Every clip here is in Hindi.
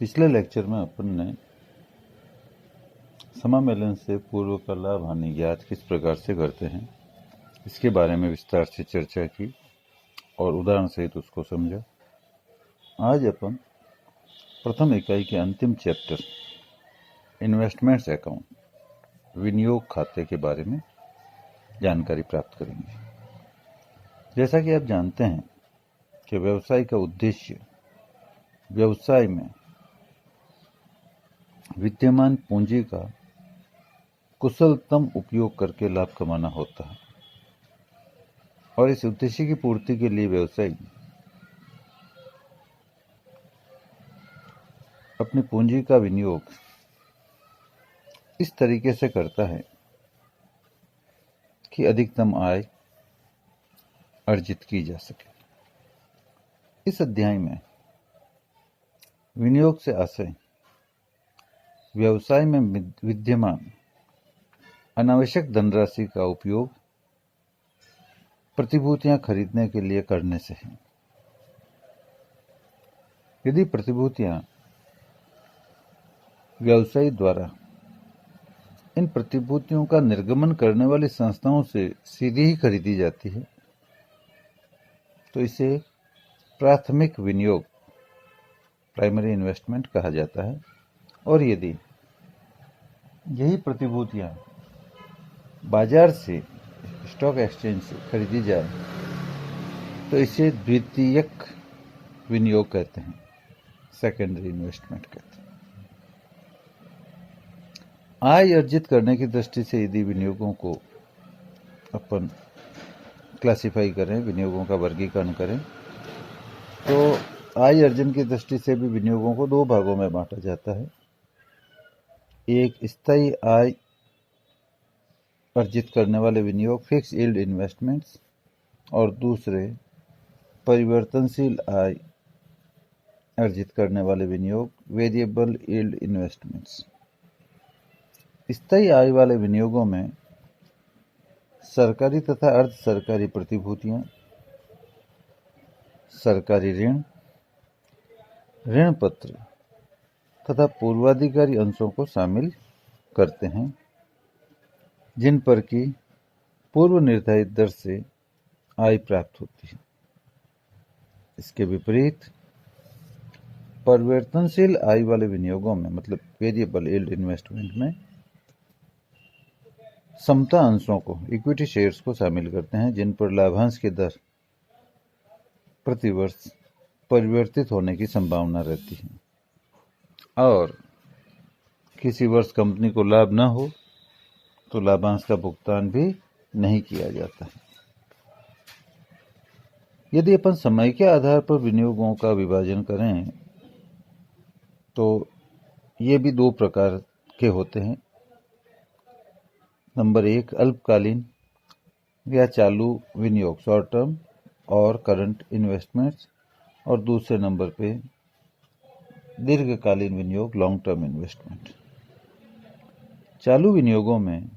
पिछले लेक्चर में अपन ने समामेलन से पूर्व का लाभ हानि ज्ञात किस प्रकार से करते हैं इसके बारे में विस्तार से चर्चा की और उदाहरण सहित उसको समझा। आज अपन प्रथम इकाई के अंतिम चैप्टर इन्वेस्टमेंट्स अकाउंट विनियोग खाते के बारे में जानकारी प्राप्त करेंगे। जैसा कि आप जानते हैं कि व्यवसाय का उद्देश्य व्यवसाय में विद्यमान पूंजी का कुशलतम उपयोग करके लाभ कमाना होता है और इस उद्देश्य की पूर्ति के लिए व्यवसायी अपनी पूंजी का विनियोग इस तरीके से करता है कि अधिकतम आय अर्जित की जा सके। इस अध्याय में विनियोग से आशय व्यवसाय में विद्यमान अनावश्यक धनराशि का उपयोग प्रतिभूतियां खरीदने के लिए करने से है। यदि प्रतिभूतियां व्यवसायी द्वारा इन प्रतिभूतियों का निर्गमन करने वाली संस्थाओं से सीधे ही खरीदी जाती है तो इसे प्राथमिक विनियोग प्राइमरी इन्वेस्टमेंट कहा जाता है। और यदि यही प्रतिभूतियां बाजार से स्टॉक एक्सचेंज से खरीदी जाए तो इसे द्वितीयक विनियोग कहते हैं, सेकेंडरी इन्वेस्टमेंट कहते हैं। आय अर्जित करने की दृष्टि से यदि विनियोगों को अपन क्लासिफाई करें, विनियोगों का वर्गीकरण करें, तो आय अर्जन की दृष्टि से भी विनियोगों को दो भागों में बांटा जाता है। एक स्थायी आय अर्जित करने वाले विनियोग फिक्स यील्ड इन्वेस्टमेंट्स और दूसरे परिवर्तनशील आय अर्जित करने वाले विनियोग वेरिएबल यील्ड इन्वेस्टमेंट्स। स्थायी आय वाले विनियोगों में सरकारी तथा अर्ध सरकारी प्रतिभूतियां, सरकारी ऋण, ऋण पत्र तथा पूर्वाधिकारी अंशों को शामिल करते हैं जिन पर की पूर्व निर्धारित दर से आय प्राप्त होती है। इसके विपरीत परिवर्तनशील आय वाले विनियोगों में मतलब वेरिएबल यील्ड इन्वेस्टमेंट में समता अंशों को इक्विटी शेयर्स को शामिल करते हैं जिन पर लाभांश की दर प्रतिवर्ष परिवर्तित होने की संभावना रहती है और किसी वर्ष कंपनी को लाभ न हो तो लाभांश का भुगतान भी नहीं किया जाता है। यदि अपन समय के आधार पर विनियोगों का विभाजन करें तो ये भी दो प्रकार के होते हैं। नंबर एक अल्पकालीन या चालू विनियोग शॉर्ट टर्म और करंट इन्वेस्टमेंट्स और दूसरे नंबर पे दीर्घकालीन विनियोग लॉन्ग टर्म इन्वेस्टमेंट। चालू विनियोगों में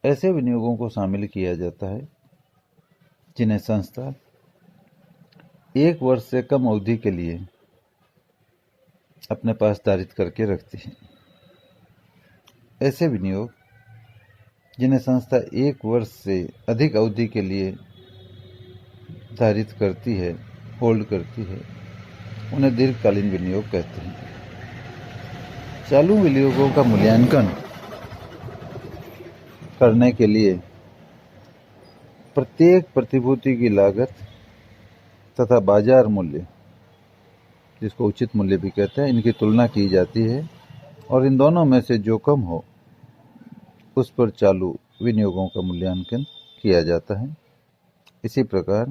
ऐसे विनियोगों को शामिल किया जाता है जिन्हें संस्था एक वर्ष से कम अवधि के लिए अपने पास धारित करके रखती है। ऐसे विनियोग जिन्हें संस्था एक वर्ष से अधिक अवधि के लिए धारित करती है, होल्ड करती है, उन्हें दीर्घकालीन विनियोग कहते हैं। चालू विनियोगों का मूल्यांकन करने के लिए प्रत्येक प्रतिभूति की लागत तथा बाजार मूल्य, जिसको उचित मूल्य भी कहते हैं, इनकी तुलना की जाती है और इन दोनों में से जो कम हो उस पर चालू विनियोगों का मूल्यांकन किया जाता है। इसी प्रकार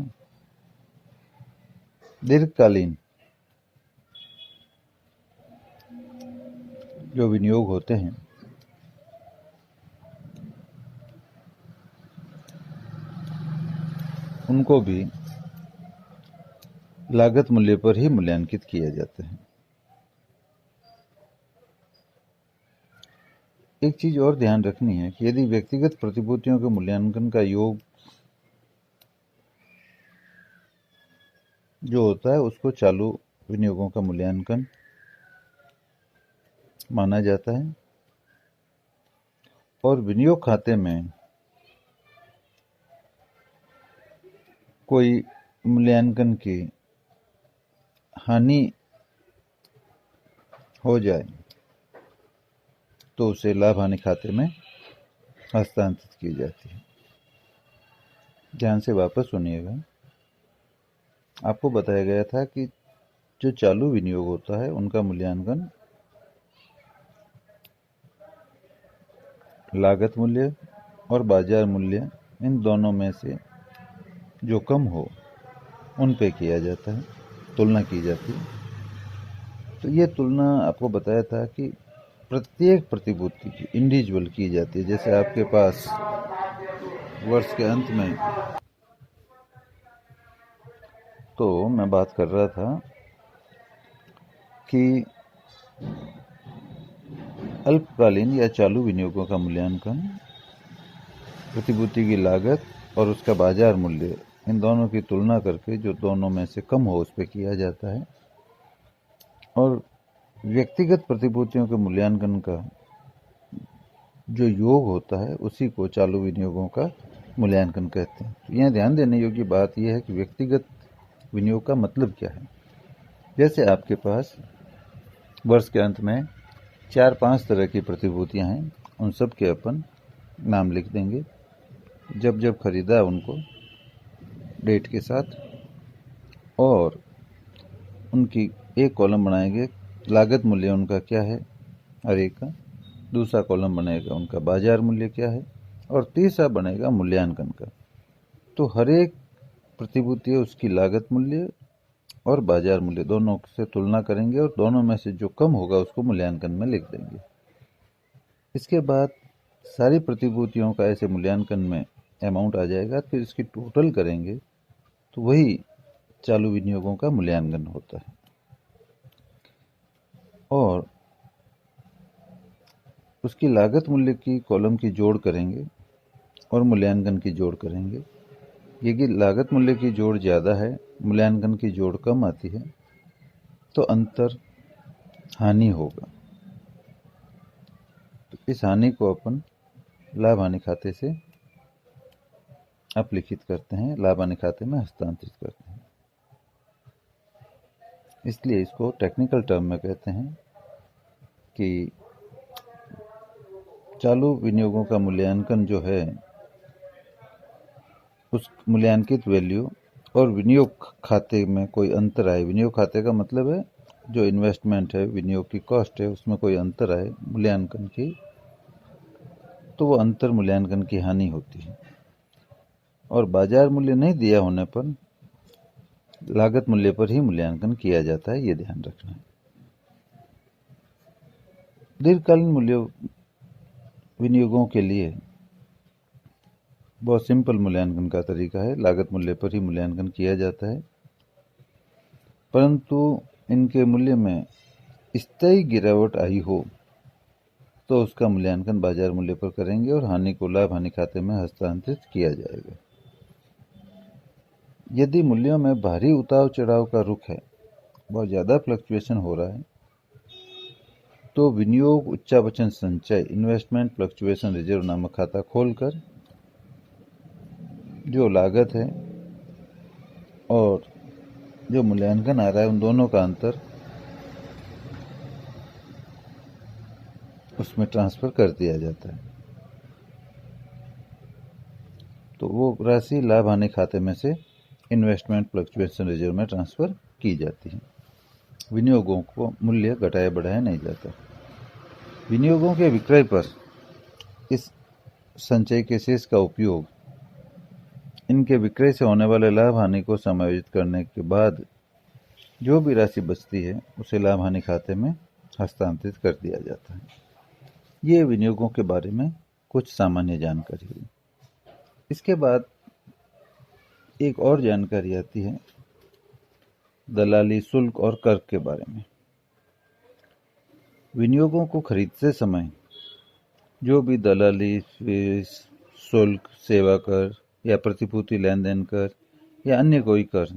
दीर्घकालीन जो विनियोग होते हैं उनको भी लागत मूल्य पर ही मूल्यांकित किया जाता है। एक चीज और ध्यान रखनी है कि यदि व्यक्तिगत प्रतिभूतियों के मूल्यांकन का योग जो होता है उसको चालू विनियोगों का मूल्यांकन माना जाता है और विनियोग खाते में कोई मूल्यांकन की हानि हो जाए तो उसे लाभ हानि खाते में हस्तांतरित की जाती है। ध्यान से वापस सुनिएगा। आपको बताया गया था कि जो चालू विनियोग होता है उनका मूल्यांकन लागत मूल्य और बाजार मूल्य इन दोनों में से जो कम हो उन पे किया जाता है, तुलना की जाती है। तो ये तुलना आपको बताया था कि प्रत्येक प्रतिभूति की इंडिविजुअल की जाती है। जैसे आपके पास वर्ष के अंत में, तो मैं बात कर रहा था कि अल्पकालीन या चालू विनियोगों का मूल्यांकन प्रतिभूति की लागत और उसका बाजार मूल्य इन दोनों की तुलना करके जो दोनों में से कम हो उस पर किया जाता है। और व्यक्तिगत प्रतिभूतियों के मूल्यांकन का जो योग होता है उसी को चालू विनियोगों का मूल्यांकन कहते हैं। तो यहाँ ध्यान देने योग्य बात यह है कि व्यक्तिगत विनियोग का मतलब क्या है। जैसे आपके पास वर्ष के अंत में 4-5 तरह की प्रतिभूतियां हैं, उन सब के अपन नाम लिख देंगे, जब जब खरीदा उनको डेट के साथ, और उनकी एक कॉलम बनाएंगे लागत मूल्य उनका क्या है हर एक का, दूसरा कॉलम बनेगा उनका बाजार मूल्य क्या है, और तीसरा बनेगा मूल्यांकन का। तो हर एक प्रतिभूति उसकी लागत मूल्य और बाजार मूल्य दोनों से तुलना करेंगे और दोनों में से जो कम होगा उसको मूल्यांकन में लिख देंगे। इसके बाद सारी प्रतिभूतियों का ऐसे मूल्यांकन में अमाउंट आ जाएगा, फिर इसकी टोटल करेंगे तो वही चालू विनियोगों का मूल्यांकन होता है। और उसकी लागत मूल्य की कॉलम की जोड़ करेंगे और मूल्यांकन की जोड़ करेंगे। यदि लागत मूल्य की जोड़ ज़्यादा है, मूल्यांकन की जोड़ कम आती है, तो अंतर हानि होगा। तो इस हानि को अपन लाभ हानि खाते से अपलिखित करते हैं, लाभ हानि खाते में हस्तांतरित करते हैं। इसलिए इसको टेक्निकल टर्म में कहते हैं कि चालू विनियोगों का मूल्यांकन जो है उस मूल्यांकित वैल्यू और विनियोग खाते में कोई अंतर आए। विनियोग खाते का मतलब है जो इन्वेस्टमेंट है, विनियोग की कॉस्ट है, उसमें कोई अंतर आए मूल्यांकन की, तो वो अंतर मूल्यांकन की हानि होती है। और बाजार मूल्य नहीं दिया होने पर लागत मूल्य पर ही मूल्यांकन किया जाता है, ये ध्यान रखना है। दीर्घकालीन मूल्य विनियोगों के लिए बहुत सिंपल मूल्यांकन का तरीका है, लागत मूल्य पर ही मूल्यांकन किया जाता है, परंतु इनके मूल्य में स्थायी गिरावट आई हो तो उसका मूल्यांकन बाजार मूल्य पर करेंगे और हानि को लाभ हानि खाते में हस्तांतरित किया जाएगा। यदि मूल्यों में भारी उतार चढ़ाव का रुख है, बहुत ज़्यादा फ्लक्चुएशन हो रहा है, तो विनियोग उच्चावचन संचय इन्वेस्टमेंट फ्लक्चुएशन रिजर्व नामक खाता खोलकर जो लागत है और जो मूल्यांकन आ रहा है उन दोनों का अंतर उसमें ट्रांसफर कर दिया जाता है। तो वो राशि लाभ हानि खाते में से इन्वेस्टमेंट फ्लक्चुएशन रिजर्व में ट्रांसफर की जाती है। विनियोगों को मूल्य घटाया बढ़ाया नहीं जाता। विनियोगों के विक्रय पर इस संचय के शेष का उपयोग इनके विक्रय से होने वाले लाभ हानि को समायोजित करने के बाद जो भी राशि बचती है उसे लाभ हानि खाते में हस्तांतरित कर दिया जाता है। ये विनियोगों के बारे में कुछ सामान्य जानकारी हुई। इसके बाद एक और जानकारी आती है दलाली शुल्क और कर के बारे में। विनियोगों को खरीदते समय जो भी दलाली फीस, शुल्क, सेवा कर या प्रतिभूति लेन देन कर या अन्य कोई कर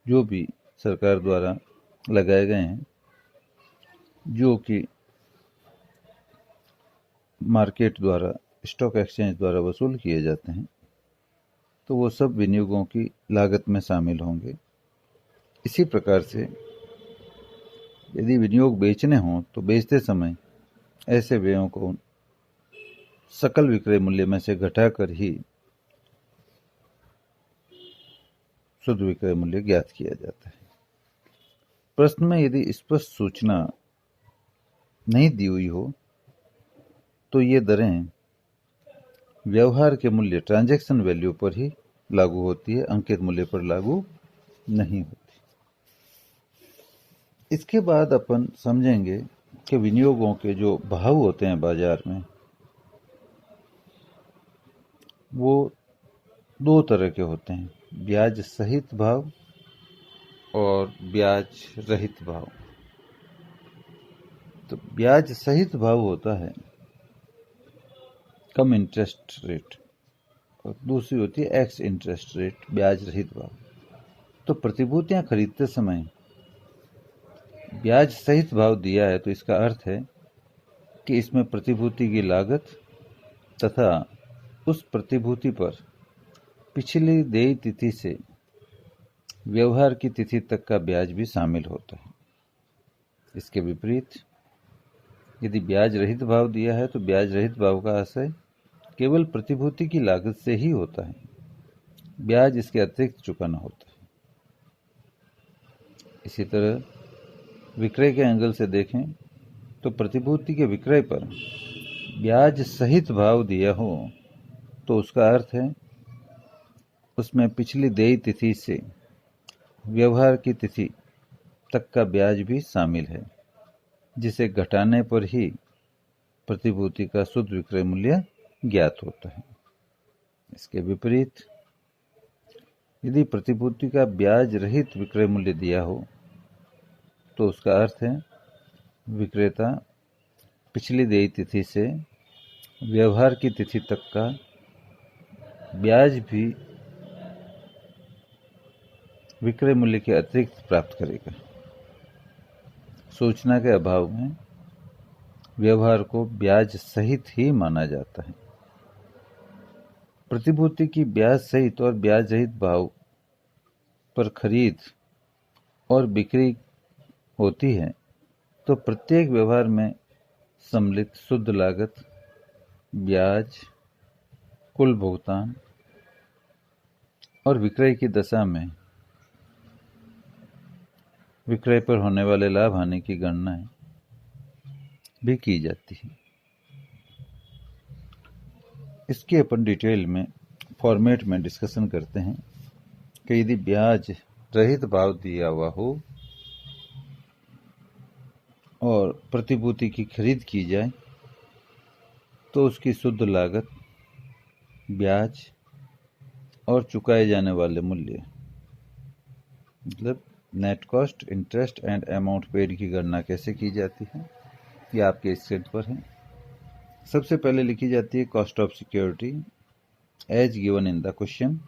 जो भी सरकार द्वारा लगाए गए हैं, जो कि मार्केट द्वारा, स्टॉक एक्सचेंज द्वारा वसूल किए जाते हैं, तो वो सब विनियोगों की लागत में शामिल होंगे। इसी प्रकार से यदि विनियोग बेचने हों तो बेचते समय ऐसे व्ययों को सकल विक्रय मूल्य में से घटाकर ही शुद्ध विक्रय मूल्य ज्ञात किया जाता है। प्रश्न में यदि स्पष्ट सूचना नहीं दी हुई हो तो ये दरें व्यवहार के मूल्य ट्रांजैक्शन वैल्यू पर ही लागू होती है, अंकित मूल्य पर लागू नहीं होती। इसके बाद अपन समझेंगे कि विनियोगों के जो भाव होते हैं बाजार में, वो दो तरह के होते हैं, ब्याज सहित भाव और ब्याज रहित भाव। तो ब्याज सहित भाव होता है कम इंटरेस्ट रेट, और दूसरी होती है एक्स इंटरेस्ट रेट, ब्याज रहित भाव। तो प्रतिभूतियां खरीदते समय ब्याज सहित भाव दिया है तो इसका अर्थ है कि इसमें प्रतिभूति की लागत तथा उस प्रतिभूति पर पिछली देय तिथि से व्यवहार की तिथि तक का ब्याज भी शामिल होता है। इसके विपरीत यदि ब्याज रहित भाव दिया है तो ब्याज रहित भाव का आशय केवल प्रतिभूति की लागत से ही होता है, ब्याज इसके अतिरिक्त चुकाना होता है। इसी तरह विक्रय के एंगल से देखें तो प्रतिभूति के विक्रय पर ब्याज सहित भाव दिया हो तो उसका अर्थ है उसमें पिछली देय तिथि से व्यवहार की तिथि तक का ब्याज भी शामिल है, जिसे घटाने पर ही प्रतिभूति का शुद्ध विक्रय मूल्य ज्ञात होता है। इसके विपरीत यदि प्रतिभूति का ब्याज रहित विक्रय मूल्य दिया हो तो उसका अर्थ है विक्रेता पिछली देय तिथि से व्यवहार की तिथि तक का ब्याज भी विक्रय मूल्य के अतिरिक्त प्राप्त करेगा। सूचना के अभाव में व्यवहार को ब्याज सहित ही माना जाता है। प्रतिभूति की ब्याज सहित और ब्याज रहित भाव पर खरीद और बिक्री होती है तो प्रत्येक व्यवहार में सम्मिलित शुद्ध लागत, ब्याज, कुल भुगतान और विक्रय की दशा में विक्रय पर होने वाले लाभ हानि की गणनाएं भी की जाती है। इसके अपन डिटेल में फॉर्मेट में डिस्कशन करते हैं कि यदि ब्याज रहित भाव दिया हुआ हो और प्रतिभूति की खरीद की जाए तो उसकी शुद्ध लागत, ब्याज और चुकाए जाने वाले मूल्य, मतलब net cost, interest and amount paid की गणना कैसे की जाती है, ये आपके स्क्रीन पर है। सबसे पहले लिखी जाती है cost of security as given in the question.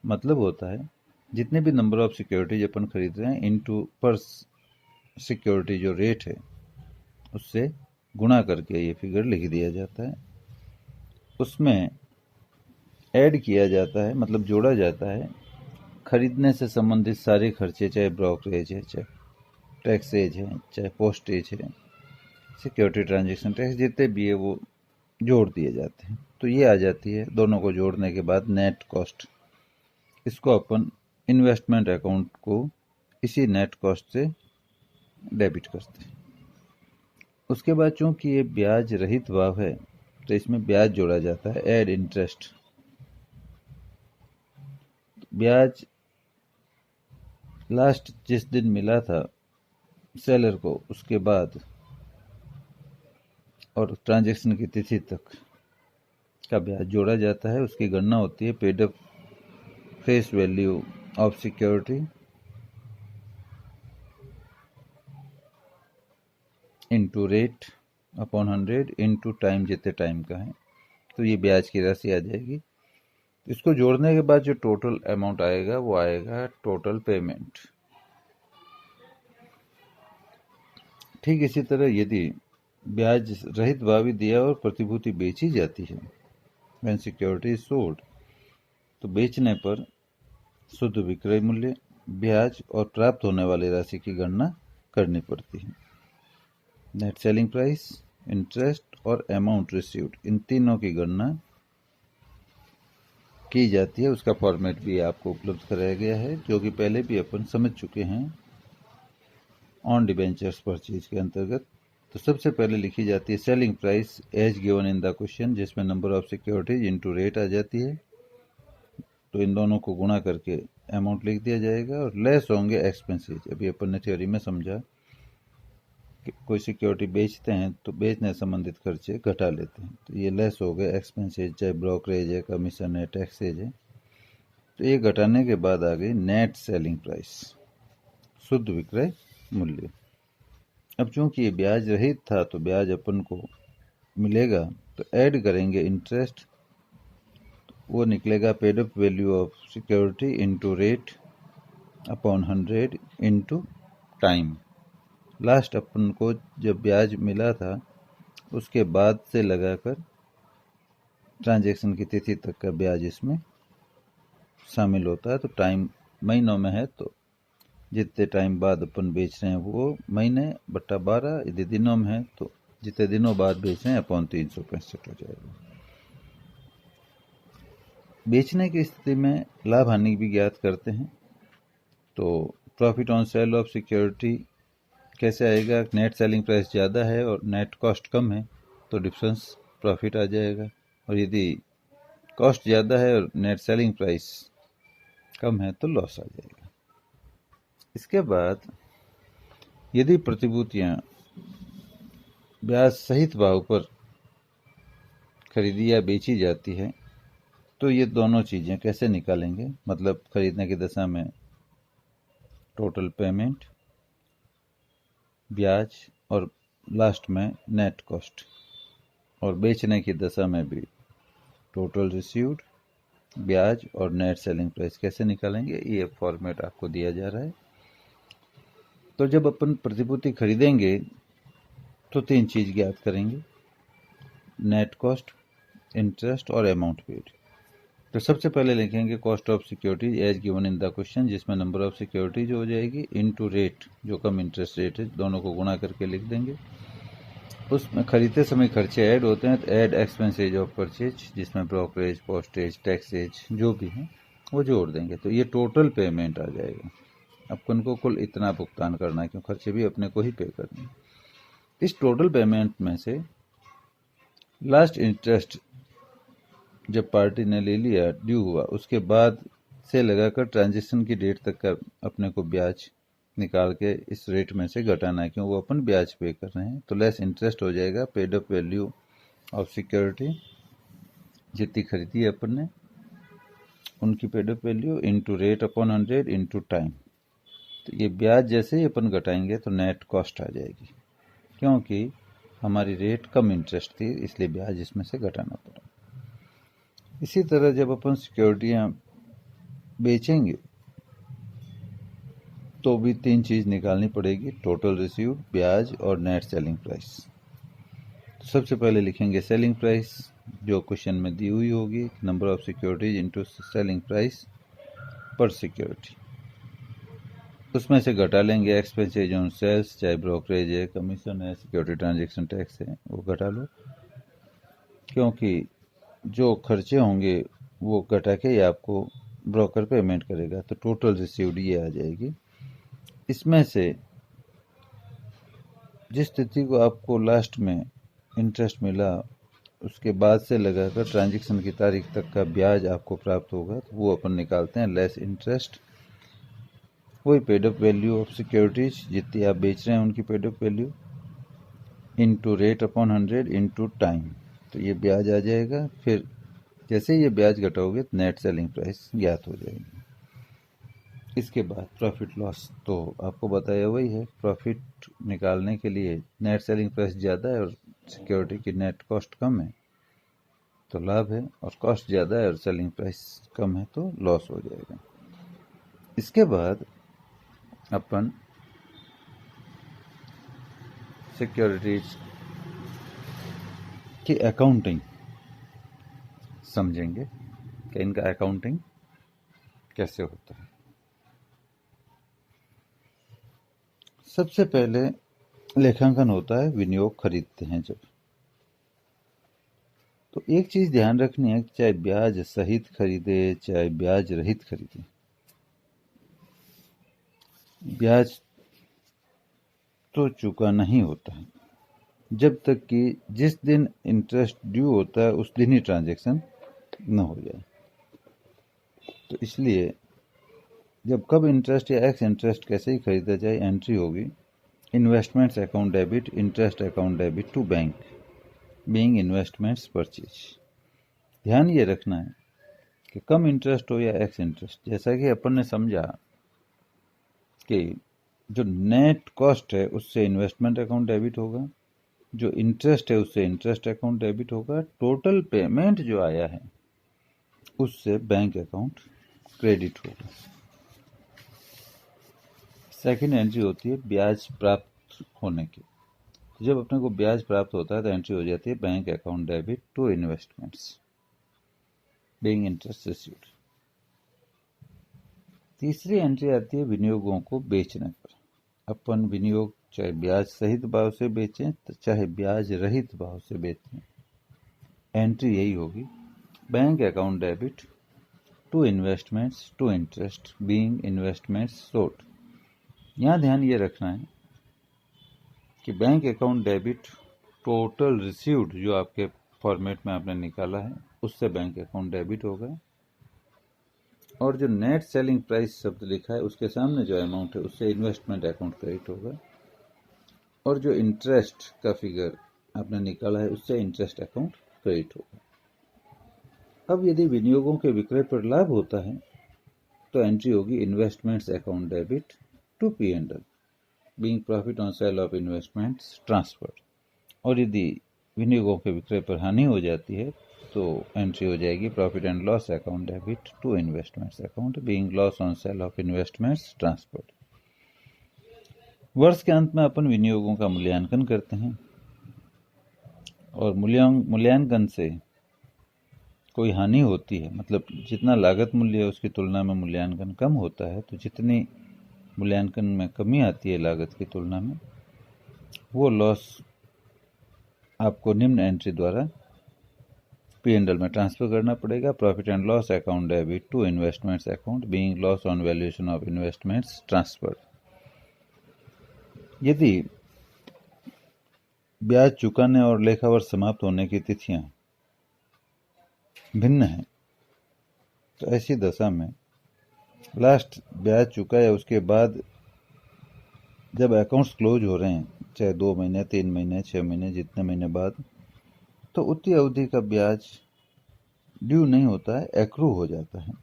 मतलब होता है जितने भी नंबर ऑफ सिक्योरिटीज अपन खरीद रहे हैं इनटू पर सिक्योरिटी जो रेट है उससे गुणा करके ये फिगर लिख दिया जाता है। उसमें ऐड किया जाता है, मतलब जोड़ा जाता है खरीदने से संबंधित सारे खर्चे, चाहे ब्रोकरेज है, चाहे टैक्सेज है, चाहे पोस्टेज है, सिक्योरिटी ट्रांजैक्शन टैक्स, जितने भी है वो जोड़ दिए जाते हैं। तो ये आ जाती है दोनों को जोड़ने के बाद नेट कॉस्ट। इसको अपन इन्वेस्टमेंट अकाउंट को इसी नेट कॉस्ट से डेबिट करते हैं। उसके बाद चूंकि ये ब्याज रहित भाव है तो इसमें ब्याज जोड़ा जाता है, ऐड इंटरेस्ट। ब्याज लास्ट जिस दिन मिला था सेलर को उसके बाद और ट्रांजैक्शन की तिथि तक का ब्याज जोड़ा जाता है। उसकी गणना होती है paid up face value of security into rate upon 100 into time, जितने टाइम का है, तो ये ब्याज की राशि आ जाएगी। इसको जोड़ने के बाद जो टोटल अमाउंट आएगा वो आएगा टोटल पेमेंट। ठीक इसी तरह यदि ब्याज रहित भावी दिया और प्रतिभूति बेची जाती है, व्हेन सिक्योरिटी इज सोल्ड, तो बेचने पर शुद्ध विक्रय मूल्य, ब्याज और प्राप्त होने वाली राशि की गणना करनी पड़ती है। नेट सेलिंग प्राइस, इंटरेस्ट और अमाउंट रिसीव्ड, इन तीनों की गणना की जाती है। उसका फॉर्मेट भी आपको उपलब्ध कराया गया है, जो कि पहले भी अपन समझ चुके हैं ऑन डिबेंचर्स परचेज के अंतर्गत। तो सबसे पहले लिखी जाती है selling price as given in the question, जिसमें number of securities into rate आ जाती है। तो इन दोनों को गुणा करके अमाउंट लिख दिया जाएगा और लेस होंगे एक्सपेंसेज। अभी अपन ने थ्योरी में समझा कि कोई सिक्योरिटी बेचते हैं तो बेचने संबंधित खर्चे घटा लेते हैं, तो ये लेस हो गए एक्सपेंसेज, चाहे ब्रोकरेज है, कमीशन है, टैक्सेज है। तो ये घटाने के बाद आ गई नेट सेलिंग प्राइस, शुद्ध विक्रय मूल्य। अब चूंकि ये ब्याज रहित था तो ब्याज अपन को मिलेगा, तो ऐड करेंगे इंटरेस्ट, वो निकलेगा paid up value of security into rate upon 100 into time. Last अपन को जब ब्याज मिला था उसके बाद से लगाकर ट्रांजैक्शन की तिथि तक का ब्याज इसमें शामिल होता है। तो टाइम महीनों में है तो जितने टाइम बाद अपन बेच रहे हैं वो महीने बट्टा 12, यदि दिनों में है तो जितने दिनों बाद बेच रहे हैं अपॉन 365 हो जाएगा। बेचने की स्थिति में लाभ हानि भी ज्ञात करते हैं। तो profit on sale of security कैसे आएगा? नेट सेलिंग प्राइस ज़्यादा है और नेट कॉस्ट कम है तो डिफरेंस प्रॉफिट आ जाएगा, और यदि कॉस्ट ज़्यादा है और नेट सेलिंग प्राइस कम है तो लॉस आ जाएगा। इसके बाद यदि प्रतिभूतियाँ ब्याज सहित भाव पर खरीदी या बेची जाती है तो ये दोनों चीज़ें कैसे निकालेंगे? मतलब खरीदने की दशा में टोटल पेमेंट, ब्याज और लास्ट में नेट कॉस्ट, और बेचने की दशा में भी टोटल रिसीव्ड, ब्याज और नेट सेलिंग प्राइस कैसे निकालेंगे? ये फॉर्मेट आपको दिया जा रहा है। तो जब अपन प्रतिभूति खरीदेंगे तो तीन चीज़ ज्ञात करेंगे, नेट कॉस्ट, इंटरेस्ट और अमाउंट पेड। तो सबसे पहले लिखेंगे cost of securities as given in the question, जिसमें नंबर ऑफ सिक्योरिटीज हो जाएगी इनटू रेट, जो कम इंटरेस्ट रेट है, दोनों को गुणा करके लिख देंगे। उसमें खरीदते समय खर्चे ऐड होते हैं तो ऐड एक्सपेंसेज ऑफ परचेज, जिसमें ब्रोकरेज, पोस्टेज, टैक्सेज जो भी हैं वो जोड़ देंगे। तो ये टोटल पेमेंट आ जाएगा। अपन को कुल इतना भुगतान करना है, क्यों खर्चे भी अपने को ही पे करने हैं। इस टोटल पेमेंट में से लास्ट इंटरेस्ट जब पार्टी ने ले लिया, ड्यू हुआ, उसके बाद से लगाकर ट्रांजेक्शन की डेट तक का अपने को ब्याज निकाल के इस रेट में से घटाना है, क्यों वो अपन ब्याज पे कर रहे हैं। तो लेस इंटरेस्ट हो जाएगा paid up value of security, जितनी खरीदी है अपन ने उनकी paid up value into rate upon 100 into time. तो ये ब्याज जैसे ही अपन घटाएंगे तो नेट कॉस्ट आ जाएगी, क्योंकि हमारी रेट कम इंटरेस्ट थी इसलिए ब्याज इसमें से घटाना पड़ा। इसी तरह जब अपन सिक्योरिटियाँ बेचेंगे तो भी तीन चीज़ निकालनी पड़ेगी, टोटल रिसीव्ड, ब्याज और नेट सेलिंग प्राइस। तो सबसे पहले लिखेंगे सेलिंग प्राइस, जो क्वेश्चन में दी हुई होगी, number of securities into selling price पर सिक्योरिटी। उसमें से घटा लेंगे एक्सपेंसेज ऑन सेल्स, चाहे ब्रोकरेज है, कमीशन है, सिक्योरिटी ट्रांजेक्शन टैक्स है, वो घटा लो, क्योंकि जो खर्चे होंगे वो घटा के ही आपको ब्रोकर पेमेंट करेगा। तो टोटल रिसीव्ड ये आ जाएगी। इसमें से जिस तिथि को आपको लास्ट में इंटरेस्ट मिला उसके बाद से लगाकर ट्रांजैक्शन की तारीख तक का ब्याज आपको प्राप्त होगा, तो वो अपन निकालते हैं लेस इंटरेस्ट, वही paid up value of securities जितनी आप बेच रहे हैं उनकी paid up value into rate upon 100 into time. तो ये ब्याज आ जाएगा। फिर जैसे ये ब्याज घटाओगे तो नेट सेलिंग प्राइस ज्ञात हो जाएगी। इसके बाद प्रॉफिट लॉस तो आपको बताया वही है। प्रॉफिट निकालने के लिए नेट सेलिंग प्राइस ज़्यादा है और सिक्योरिटी की नेट कॉस्ट कम है तो लाभ है, और कॉस्ट ज़्यादा है और सेलिंग प्राइस कम है तो लॉस हो जाएगा। इसके बाद अपन सिक्योरिटीज की अकाउंटिंग समझेंगे कि इनका अकाउंटिंग कैसे होता है। सबसे पहले लेखांकन होता है विनियोग खरीदते हैं जब। तो एक चीज ध्यान रखनी है कि चाहे ब्याज सहित खरीदे चाहे ब्याज रहित खरीदे, ब्याज तो चुकाना ही होता है जब तक कि जिस दिन इंटरेस्ट ड्यू होता है उस दिन ही ट्रांजैक्शन न हो जाए। तो इसलिए जब कब इंटरेस्ट या एक्स इंटरेस्ट कैसे ही खरीदा जाए, एंट्री होगी investments account debit interest account debit to bank being investments purchase. ध्यान ये रखना है कि कम इंटरेस्ट हो या एक्स इंटरेस्ट, जैसा कि अपन ने समझा कि जो नेट कॉस्ट है उससे इन्वेस्टमेंट अकाउंट डेबिट होगा, जो इंटरेस्ट है उससे इंटरेस्ट अकाउंट डेबिट होगा, टोटल पेमेंट जो आया है उससे बैंक अकाउंट क्रेडिट होगा। सेकंड एंट्री होती है ब्याज प्राप्त होने की। जब अपने को ब्याज प्राप्त होता है तो एंट्री हो जाती है bank account debit to investments being interest received. तीसरी एंट्री आती है विनियोगों को बेचने पर। अपन विनियोग चाहे ब्याज सहित भाव से बेचें तो चाहे ब्याज रहित भाव से बेचें, एंट्री यही होगी bank account debit to investments to interest being investments sold. यहाँ ध्यान ये रखना है कि bank account debit total received जो आपके फॉर्मेट में आपने निकाला है उससे बैंक अकाउंट डेबिट होगा, और जो नेट सेलिंग प्राइस शब्द लिखा है उसके सामने जो अमाउंट है उससे इन्वेस्टमेंट अकाउंट क्रेडिट होगा, और जो इंटरेस्ट का फिगर आपने निकाला है उससे इंटरेस्ट अकाउंट क्रेडिट होगा। अब यदि विनियोगों के विक्रय पर लाभ होता है तो एंट्री होगी investments account debit to P&L being profit on sale of investments transfer, और यदि विनियोगों के विक्रय पर हानि हो जाती है तो एंट्री हो जाएगी profit and loss account debit to investments account being loss on sale of investments transfer. वर्ष के अंत में अपन विनियोगों का मूल्यांकन करते हैं, और मूल्यांकन से कोई हानि होती है, मतलब जितना लागत मूल्य है उसकी तुलना में मूल्यांकन कम होता है, तो जितनी मूल्यांकन में कमी आती है लागत की तुलना में, वो लॉस आपको निम्न एंट्री द्वारा P&L में ट्रांसफर करना पड़ेगा profit and loss account debit to investments account being loss on valuation of investments transfer. यदि ब्याज चुकाने और लेखा वर्ष समाप्त होने की तिथियां भिन्न हैं तो ऐसी दशा में लास्ट ब्याज चुका है उसके बाद जब अकाउंट्स क्लोज हो रहे हैं, चाहे 2 महीने 3 महीने 6 महीने जितने महीने बाद, तो उतनी अवधि का ब्याज ड्यू नहीं होता है, एक्रू हो जाता है।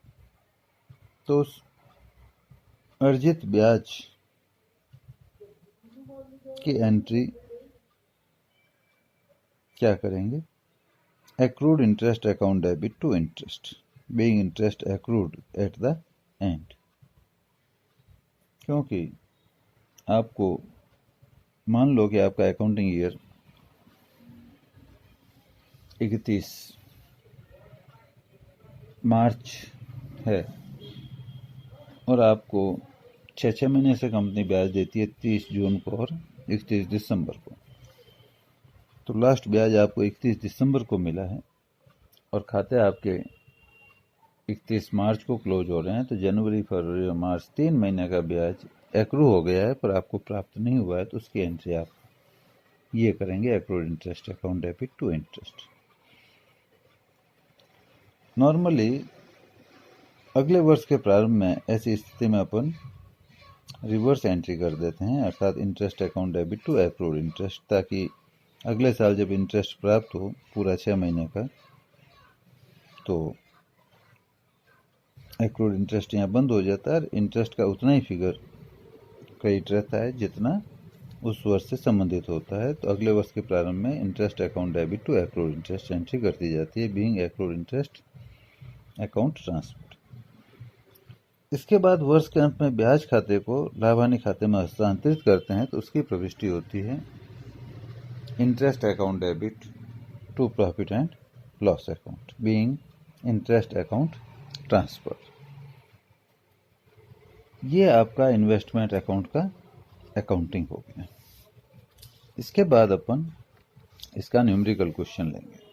तो उस अर्जित ब्याज की एंट्री क्या करेंगे, accrued interest account debit to interest being interest accrued at the end. क्योंकि आपको मान लो कि आपका अकाउंटिंग ईयर 31 मार्च है और आपको 6 महीने से कंपनी ब्याज देती है 30 जून को और 31 दिसंबर को, तो लास्ट ब्याज आपको 31 दिसंबर को मिला है और खाते आपके 31 मार्च को क्लोज हो रहे हैं, तो जनवरी फरवरी और मार्च 3 महीने का ब्याज एक्रू हो गया है पर आपको प्राप्त नहीं हुआ है, तो उसकी एंट्री आप ये करेंगे accrued interest account debit to interest. Normally अगले वर्ष के प्रारंभ में ऐसी स्थिति में अपन रिवर्स एंट्री कर देते हैं, अर्थात interest account debit to accrued interest, ताकि अगले साल जब इंटरेस्ट प्राप्त हो पूरा 6 महीने का तो एक्रूड इंटरेस्ट यहाँ बंद हो जाता है, इंटरेस्ट का उतना ही फिगर क्रेडिट रहता है जितना उस वर्ष से संबंधित होता है। तो अगले वर्ष के प्रारंभ में interest account debit to accrued interest entry कर दी जाती है being accrued interest account transfer. इसके बाद वर्ष के अंत में ब्याज खाते को लाभ हानि खाते में हस्तांतरित करते हैं, तो उसकी प्रविष्टि होती है interest account debit to profit and loss account being interest account transfer. ये आपका इन्वेस्टमेंट अकाउंट का अकाउंटिंग हो गया। इसके बाद अपन इसका न्यूमेरिकल क्वेश्चन लेंगे।